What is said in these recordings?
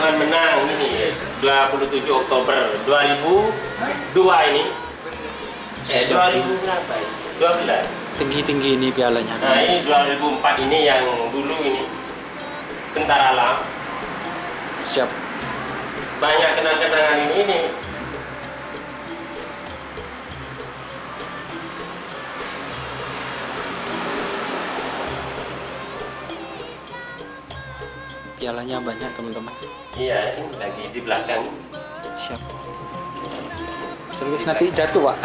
Jangan menang ini 27 Oktober 2002 ini. 2000 berapa ini? 12. Tinggi-tinggi ini pialanya. Nah ini 2004 ini yang dulu ini Bentara Alam. Siap. Banyak kenang-kenangan ini. Pialanya banyak teman-teman. Iya, ini lagi di belakang. Siap. Serius nanti jatuh pak.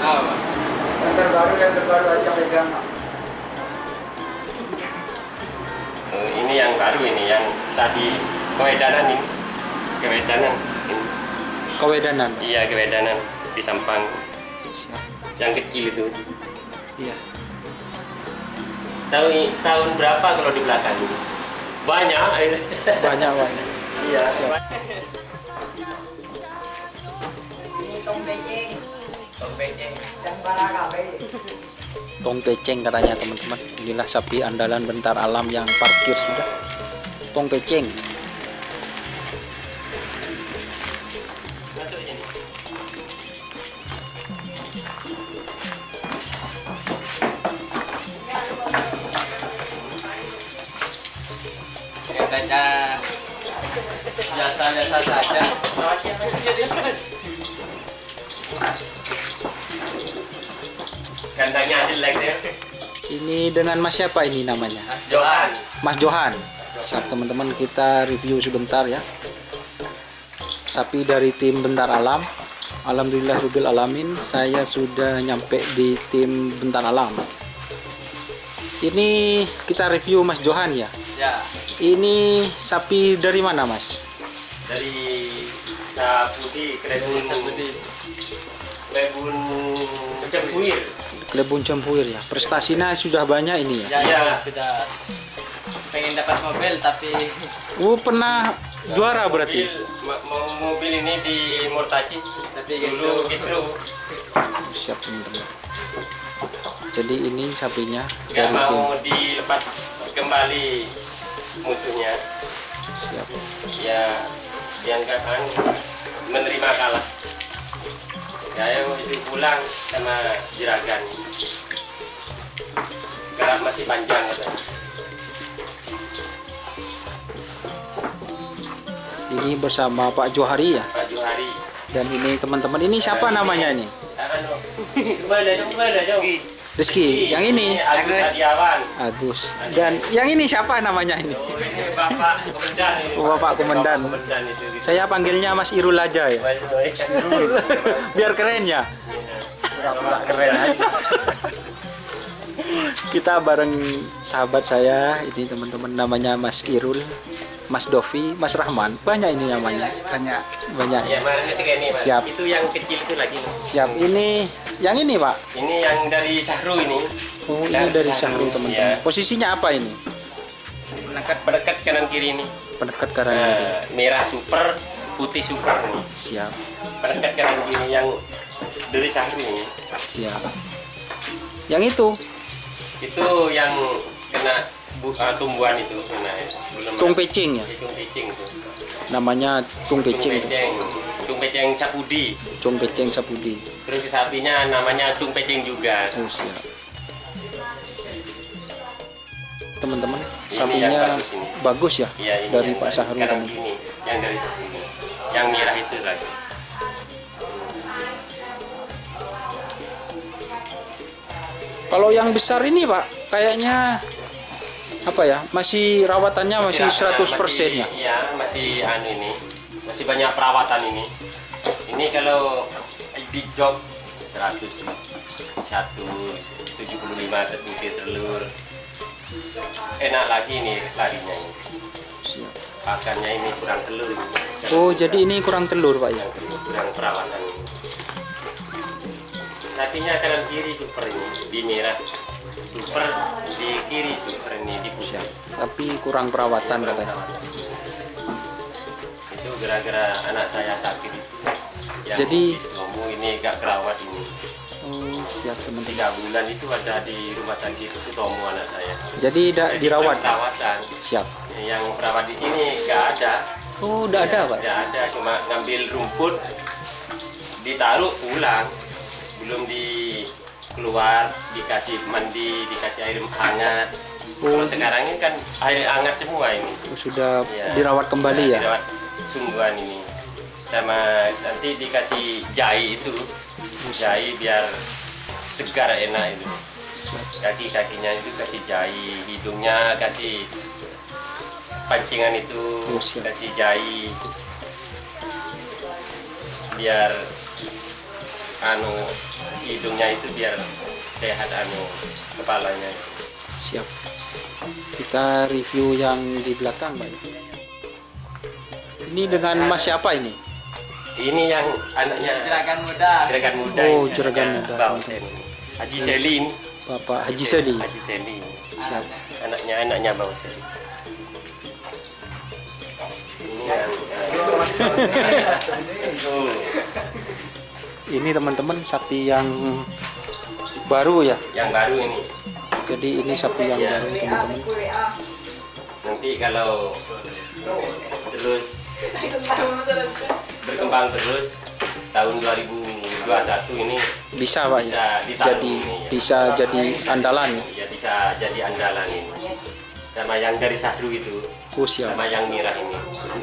Nah, Apa? Yang terbaru aja pegang. ini yang baru ini, yang tadi kewedanan ini. Kewedanan. Ini. Kewedanan. Iya, kewedanan di Sampang. Siap. Yang kecil itu. Iya. Tahun berapa kalau di belakang ini? Banyak. Banyak. Iya. Ini tong beceng Tong beceng. dan barakabe. Tong peceng katanya teman-teman. Inilah sapi andalan Bentara Alam yang parkir sudah. Tong peceng. Masuk sini. Katanya biasa-biasa saja. Kandangnya ada like deh. Ini dengan Mas siapa ini namanya? Johan. Mas Johan. Siap teman-teman, kita review sebentar ya. Sapi dari tim Bentara Alam. Alhamdulillahirabbil alamin, saya sudah nyampe di tim Bentara Alam. Ini kita review Mas Johan ya. Ya, Ini sapi dari mana Mas? Dari Sapudi, Krebun Cempuir. Klebun Cempuir ya. Prestasinya sudah banyak ini ya. Ya. sudah pengen dapat mobil tapi Pernah juara berarti. Mobil ini di Murtaci. tapi Dulu Kisru. Siap teman-teman. Jadi ini sapinya Gak dari tim. mau dilepas kembali musuhnya. Siap. Ya, dianggap menerima kalah. Ya, itu pulang sama juragan. Garap masih panjang katanya. Ini bersama Pak Johari ya. Pak Johari. Dan ini teman-teman, ini siapa namanya ini? Kemana dong? Rizky. Yang ini Agus Hadiawan. Agus. Dan yang ini siapa namanya ini? Oh, ini Bapak Komandan ini. Oh, Bapak Komandan. Bapak Komandan itu. Saya panggilnya Mas Irul aja ya. Biar keren ya. Pura-pura keren aja. Kita bareng sahabat saya ini teman-teman, namanya Mas Irul, Mas Dovi, Mas Rahman. Banyak ini namanya. Banyak. Ya, kemarin ketiga ini, Pak. Siap. Itu yang kecil itu lagi. Siap. Ini yang ini Pak. Ini yang dari Sahru ini. Oh, ini dari Sahru teman-teman. Ya. Posisinya apa ini? Berdekat kanan kiri ini. Pendekat kanan kiri. Merah super, putih super ini. Siap. Berdekat kanan kiri yang dari Sahru ini. Siap. Yang Itu yang kena tumbuhan itu kena tung pecing ya. Tung pecing itu. Namanya tung pecing. Tung pecing Sapudi. Tung pecing Sapudi. Terus sapinya namanya tung pecing juga. Oh, siap. Teman-teman, Ini sapinya yang bagus ini. bagus ya, Iya, ini dari yang Pak Sahru kanan tadi. kiri, yang dari sini. Yang merah itu lagi. Kalau yang besar ini Pak, kayaknya apa ya? Masih rawatannya masih 100% ya. Iya, masih ini. Masih banyak perawatan ini. Ini kalau big job 175 terbuka telur. Enak lagi ini larinya ini. Siap. Pakannya ini kurang telur. Oh, jadi ini kurang telur Pak ya. Kurang perawatan ini. Sapinya kanan kiri super ini, di merah super, di kiri super ini di putih. Siap. Tapi kurang perawatan katanya. Itu gara-gara anak saya sakit itu. Yang Jadi- kamu ini gak kerawat ini. Oh, siap teman-teman. 3 bulan itu ada di rumah sakit Sutomo anak saya. Jadi tidak Jadi dirawat. perawatan. Siap. Ya, Yang perawat di sini nggak ada. Oh, udah ada, Pak? Nggak ada, cuma ngambil rumput, ditaruh pulang. Belum keluar, dikasih mandi, dikasih air hangat. Kalau sekarang ini kan air hangat semua ini. Sudah Ya. dirawat kembali ya? Dirawat sungguhan ini. Sama nanti dikasih jahe itu. Jahe biar segar enak itu. Kaki-kakinya itu kasih jahe, hidungnya kasih pancingan itu, kasih jahe. Biar hidungnya itu biar sehat kepalanya. Siap. Kita review yang di belakang, Pak. Ini dengan Mas siapa ini? Ini yang anaknya Juragan muda. Juragan muda. Oh, ini, juragan anaknya muda. Bang Sen. Haji Selin. Bapak Haji Seli. Haji Selin. Siap. Anaknya Bang Selin. Ini yang Ini teman-teman sapi yang baru ya. yang baru ini. Jadi ini sapi yang Ya. baru teman-teman. Nanti kalau terus berkembang terus tahun 2021 ini Bisa, Pak. bisa Jadi ditaruh ini, ya. bisa jadi andalan. Ya bisa jadi andalan ini. Sama yang dari Sahru itu, Oh, siap. sama yang Mirah ini.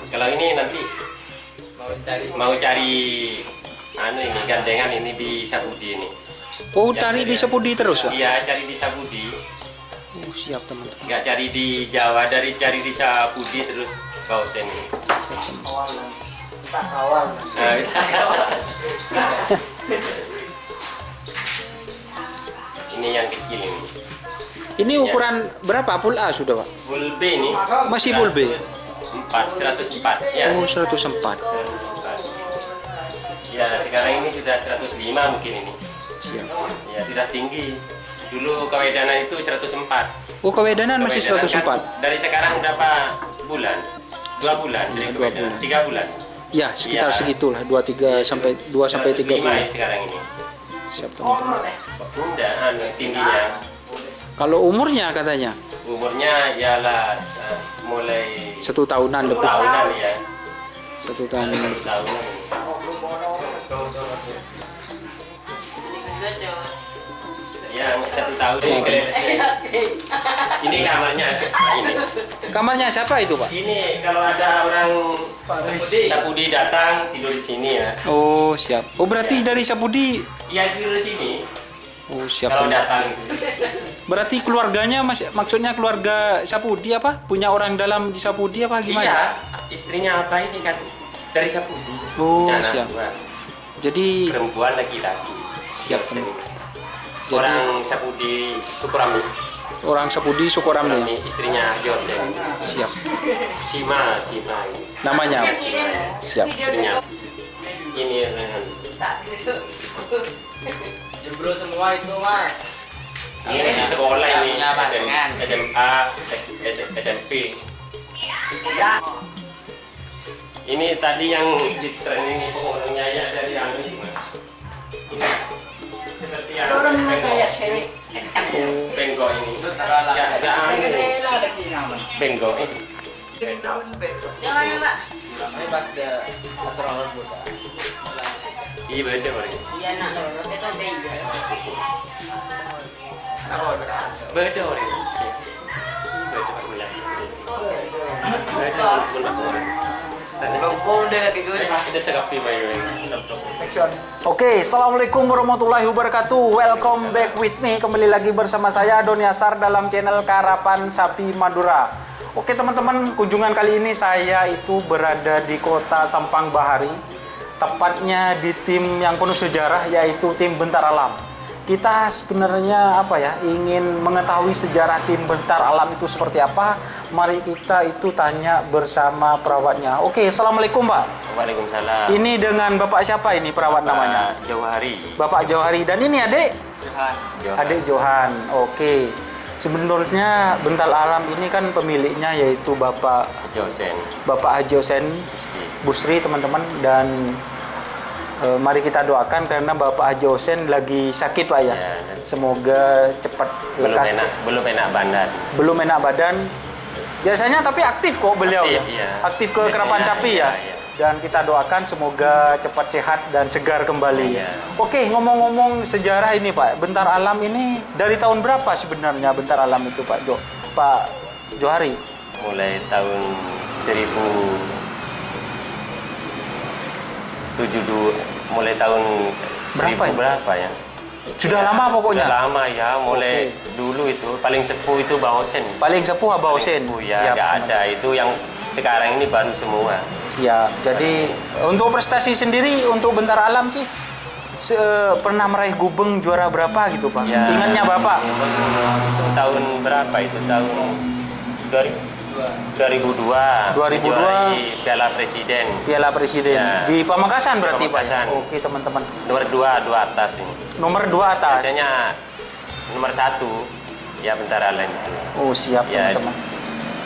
Kalau ini nanti mau cari ini gandengan ini di Sabudi ini. Oh, cari di Sepudi terus, Pak? Iya, cari di Sabudi. Oh, siap teman-teman. Nggak cari di Jawa, cari di Sabudi terus Bausen ini. Siap, teman-teman. Awal. Nah, ini yang kecil ini. Ini ukuran berapa? Full A sudah, Pak? Full B ini. Masih full B? 104 ya. Oh, 104. 104. Ya, sekarang ini sudah 105 mungkin ini. Siap. Ya, sudah tinggi. Dulu kawedanan itu 104. Oh, kawedanan masih Kawedanan 104. kan dari sekarang berapa bulan? 2 bulan dari Ya, 2 kawedanan. bulan. 3 bulan. Ya, sekitar Ya. segitulah, 2 sampai 3 bulan. ini sekarang ini. Siap, teman-teman. Enggak, tingginya. Kalau umurnya katanya Umurnya ialah mulai 1 tahunan lebih. tahunan ya. 1 tahun. 1 tahunan. Ya, 1 tahun. Ini kamarnya. Nah, ini. Kamarnya siapa itu, Pak? Ini kalau ada orang Sapudi datang tidur di sini ya. Oh, siap. Oh, berarti dari Sapudi. Iya, tidur di sini. Oh, siap. Kalau datang. Berarti keluarganya maksudnya keluarga Sapudi apa? Punya orang dalam di Sapudi apa gimana? Iya, istrinya apa ini kan dari Sapudi. Oh, Punya anak siap. 2. Jadi Perempuan laki-laki. Siap, Dosen. Jadi- Orang Sapudi Sukurami. orang Sapudi Sukoramni. Sukurami, istrinya Dosen. Siap. Sima ini. Namanya. Siap. Istrinya. Ini Rehan. Jeblo semua itu, Mas. Ini masih sekolah ini. Punya pasangan. SMA, SMP. Ini tadi yang di training itu orangnya ya dari Amerika. Ini seperti yang bengkok ini. Ya, ada bengkok ini. Jangan ya, Pak. Ini pas dia asrama buta. Iya betul Pak. Iya, nak lorot itu beda. Betul Pak. Lumpur deh lagi, Gus. Kita sekapi bayu ini. Oke, assalamualaikum warahmatullahi wabarakatuh. Welcome back with me. Kembali lagi bersama saya Doni Asar dalam channel Karapan Sapi Madura. Oke teman-teman, kunjungan kali ini saya itu berada di kota Sampang Bahari, tepatnya di tim yang penuh sejarah yaitu tim Bentar Alam. Kita sebenarnya ingin mengetahui sejarah tim Bentar Alam itu seperti apa. Mari kita itu tanya bersama perawatnya. Oke, assalamualaikum Pak. Waalaikumsalam. Ini dengan Bapak siapa ini perawat namanya? Jauhari. Bapak Jauhari. Dan ini adik? Johan. Adik Johan. Oke. Sebenarnya Bentar Alam ini kan pemiliknya yaitu Bapak Haji Hosen Busri teman-teman. Dan mari kita doakan karena Bapak Haji Hosen lagi sakit Pak ya. Semoga cepat lekas. Belum enak badan. Belum enak badan. Biasanya tapi aktif kok beliau Aktif, ya. iya. Aktif ke kerapan Biasanya, sapi iya, ya. iya. Dan kita doakan semoga cepat sehat dan segar kembali. Iya. Oke, ngomong-ngomong sejarah ini Pak, Bentar Alam ini dari tahun berapa sebenarnya Bentar Alam itu Pak Johari? Mulai tahun 1072, mulai tahun Berapa 1000 ya? berapa ya? Sudah lama pokoknya. Sudah lama ya, mulai Oke. dulu itu paling sepuh itu Baosen. Paling sepuh Abah Paling Hussein. sepuh ya, nggak ada. Itu yang sekarang ini baru semua. Siap. Jadi untuk prestasi sendiri untuk Bentar Alam sih pernah meraih gubeng juara berapa gitu Pak? Ya. Ingatnya Bapak? Itu tahun berapa itu? Tahun 2002. 2002. Dijuarai Piala Presiden. Piala Presiden Ya. di Pamekasan berarti Pamekasan. Pak. Oke teman-teman. Nomor 2 atas ini. Nomor 2 atas. Biasanya nomor 1 ya Bentar Alam itu. Oh siap Ya. teman-teman.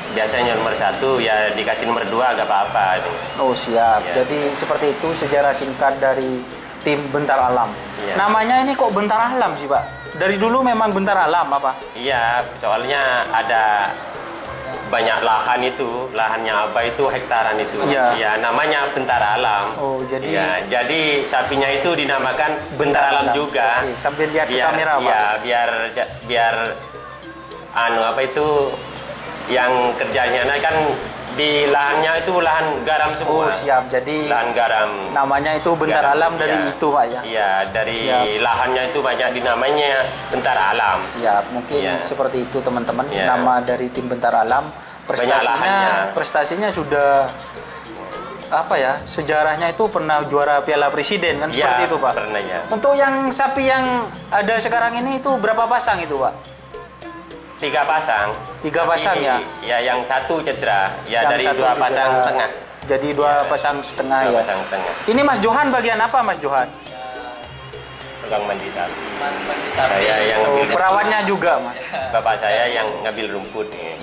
Biasanya nomor 1 ya dikasih nomor 2 agak apa-apa ini. Oh siap. Ya. Jadi seperti itu sejarah singkat dari tim Bentar Alam. Ya. Namanya ini kok Bentar Alam sih Pak? Dari dulu memang Bentar Alam apa? Iya, soalnya ada banyak lahan itu, lahannya Abah itu hektaran itu. Iya. Ya, namanya Bentar Alam. Oh jadi Ya, jadi sapinya itu dinamakan Bentar Alam juga. Oke, sambil lihat ke Biar, kamera Pak. ya, biar apa itu yang kerjanya nah kan di lahannya itu lahan garam Oh semua. siap. Jadi Lahan garam. namanya itu Bentar Garam, Alam dari iya. itu Pak ya. Iya, dari Siap. lahannya itu banyak dinamanya Bentar Alam. Siap, mungkin Iya. seperti itu teman-teman. Iya. Nama dari tim Bentar Alam. lahannya. Prestasinya sudah apa ya? Sejarahnya itu pernah juara Piala Presiden kan seperti Ya, itu Pak. pernah ya. Untuk yang sapi yang ada sekarang ini itu berapa pasang itu Pak? 3 pasang. 3 pasang ya? Ya, yang 1 cedera. Ya, Yang dari satu 2 juga. pasang setengah. Jadi 2 Iya. pasang setengah 2 ya. pasang setengah. Ini Mas Johan bagian apa Mas Johan? Tukang mandi sapi. Saya yang Oh, ngambil perawatnya juga Mas. Bapak saya yang ngambil rumput nih.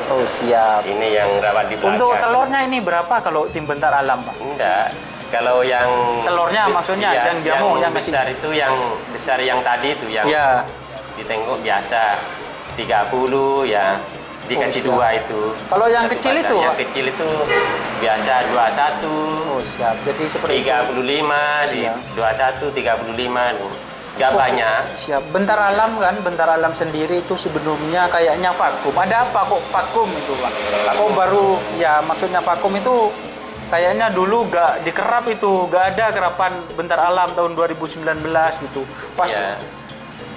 Oh siap. Ini yang rawat di belakang. Untuk telurnya ini berapa kalau tim Bentar Alam Pak? Enggak. Kalau yang Telurnya maksudnya, iya, yang jamu, yang besar itu yang besar yang tadi itu yang Ya. ditengok biasa 30 ya. Dikasih Oh, siap. 2 itu. Kalau yang Satu kecil pasang. itu, Yang Pak? kecil itu biasa 21. Oh siap. Jadi seperti itu. 35 di Siap. 21 35 nih. Enggak banyak. Siap. Bentar Alam kan, Bentar Alam sendiri itu sebelumnya kayaknya vakum. Ada apa kok vakum itu Pak? Kok baru ya maksudnya vakum itu kayaknya dulu gak dikerap itu, gak ada kerapan Bentar Alam tahun 2019 gitu. Pas Ya.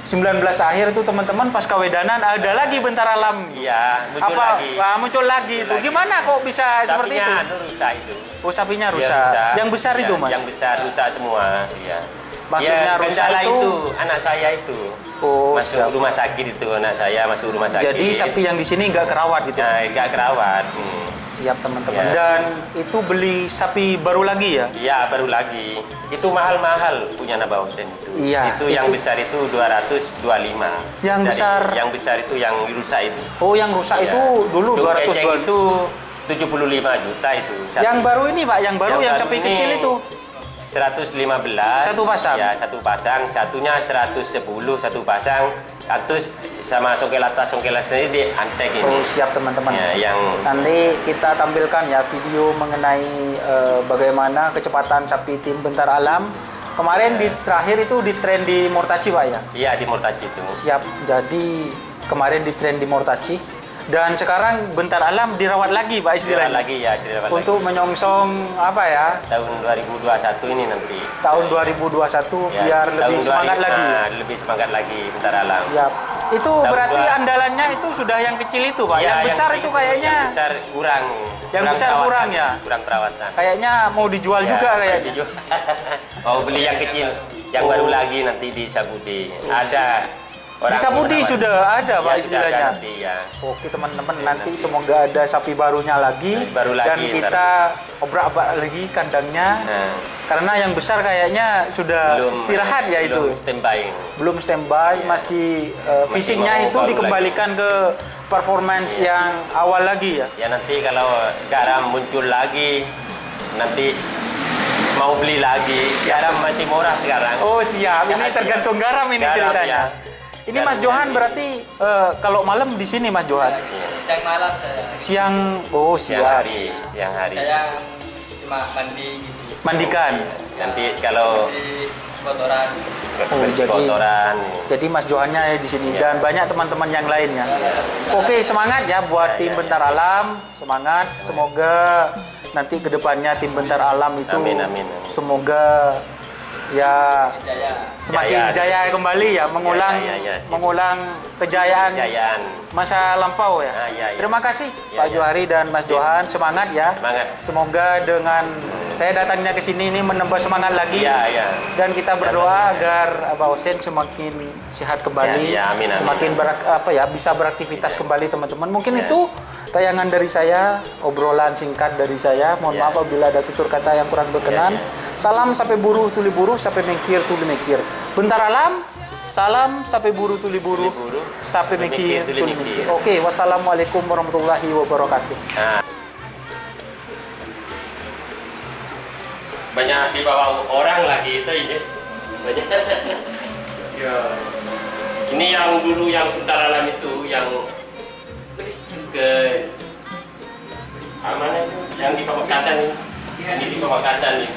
19 akhir itu teman-teman pas kawedanan ada lagi Bentar Alam. Iya, muncul Apa? lagi. Muncul lagi itu. lagi. Gimana kok bisa seperti itu? Sapinya rusak itu. Oh sapinya Dia rusak. Yang besar Iya, itu Mas? Yang besar rusak semua, iya. Maksudnya Ya, rusak kendala itu? anak saya itu. Oh, masuk siap. rumah sakit itu anak saya masuk rumah sakit. Jadi sapi yang di sini nggak kerawat gitu. Nah, nggak kerawat. Siap teman-teman. Ya. Dan itu beli sapi baru lagi ya? Iya, baru lagi. Itu mahal-mahal punya Naba Hussein itu. Iya, Itu yang itu- besar itu 225. Yang besar- Yang besar itu yang rusak itu. Oh yang rusak Iya. itu dulu Untuk 200 eceng bulan. itu 75 juta itu. satu. Yang baru ini Pak, yang baru yang baru sapi ini kecil itu. 115. Satu pasang? Ya, satu pasang. Satunya 110 satu pasang. Terus sama songkel atas sendiri di antek ini. Oh siap teman-teman. Ya, yang Nanti kita tampilkan ya video mengenai bagaimana kecepatan sapi tim Bentar Alam. Kemarin di terakhir itu di tren di Mortaci Pak ya? iya di Mortaci itu. Siap. Jadi kemarin di tren di Mortaci. Dan sekarang Bentar Alam dirawat lagi Pak Dirawat istilahnya. lagi ya, dirawat lagi. Untuk menyongsong apa ya? Tahun 2021 ini nanti. Tahun 2021 Ya, biar tahun lebih semangat 2000, lagi. nah, lebih semangat lagi Bentar Alam. Siap. Itu Tahun berarti dua- andalannya itu sudah yang kecil itu Pak. Ya, yang besar kecil itu kayaknya yang besar kurang. Yang besar perawatan, kurang ya? Kurang perawatan. kayaknya mau dijual Ya, juga kayaknya. dijual. Mau beli yang kecil, yang Oh. baru lagi nanti di Sabudi. Ada orang Di Sabudi merawat. sudah ada Pak Ya, sudah ada istilahnya. nanti ya. Oke teman-teman, nanti semoga ada sapi barunya lagi, Baru lagi, dan ntar. kita obrak-abrak lagi kandangnya. Nah, Karena yang besar kayaknya sudah istirahat ya itu. Belum standby. Belum standby, Ya. masih Masih fisiknya mau itu baru dikembalikan ke performance yang awal lagi ya. Ya nanti kalau garam muncul lagi, nanti mau beli lagi. Garam masih murah sekarang. Oh siap, ini Ya, tergantung garam ini Garam, ceritanya. ya. Ini Mas Johan berarti kalau malam di sini Mas Johan. Siang malam saya. Siang, oh siang. Siang hari. Saya cuma mandi gitu. Mandikan. Nanti kalau Si kotoran. bersih jadi- kotoran. Jadi Mas Johannya ya di sini dan banyak teman-teman yang lainnya. Oke, semangat ya buat tim Bentar Alam, semangat. Semoga nanti kedepannya tim Bentar Alam itu Amin, amin. semoga ya Jaya. semakin Jaya. jaya kembali ya, mengulang Siap. mengulang kejayaan Kejayaan. masa lampau ya. Iya. Terima kasih Ya, Pak ya. Johari dan Mas Johan, semangat ya. Semangat. Semoga dengan saya datangnya ke sini ini menambah semangat lagi. Iya. Dan kita berdoa agar Abah Hussein semakin sehat kembali, Ya, amin, amin. semakin bisa beraktivitas kembali teman-teman. Mungkin Ya. itu tayangan dari saya, obrolan singkat dari saya. Mohon Ya. maaf apabila ada tutur kata yang kurang berkenan. Ya. Salam sampai buruh tuli buruh, sampai mengkir tuli mengkir. Bentar Alam, salam sampai buruh tuli buruh, Tuli buruh, sampai mengkir tuli tuli mengkir. mengkir. Oke, wassalamualaikum warahmatullahi wabarakatuh. Nah. Banyak dibawa orang lagi itu ini. Banyak. Ya. Ini yang dulu yang Bentar Alam itu yang ke mana itu? Yang di Pamekasan ini. Ini di Pamekasan ini.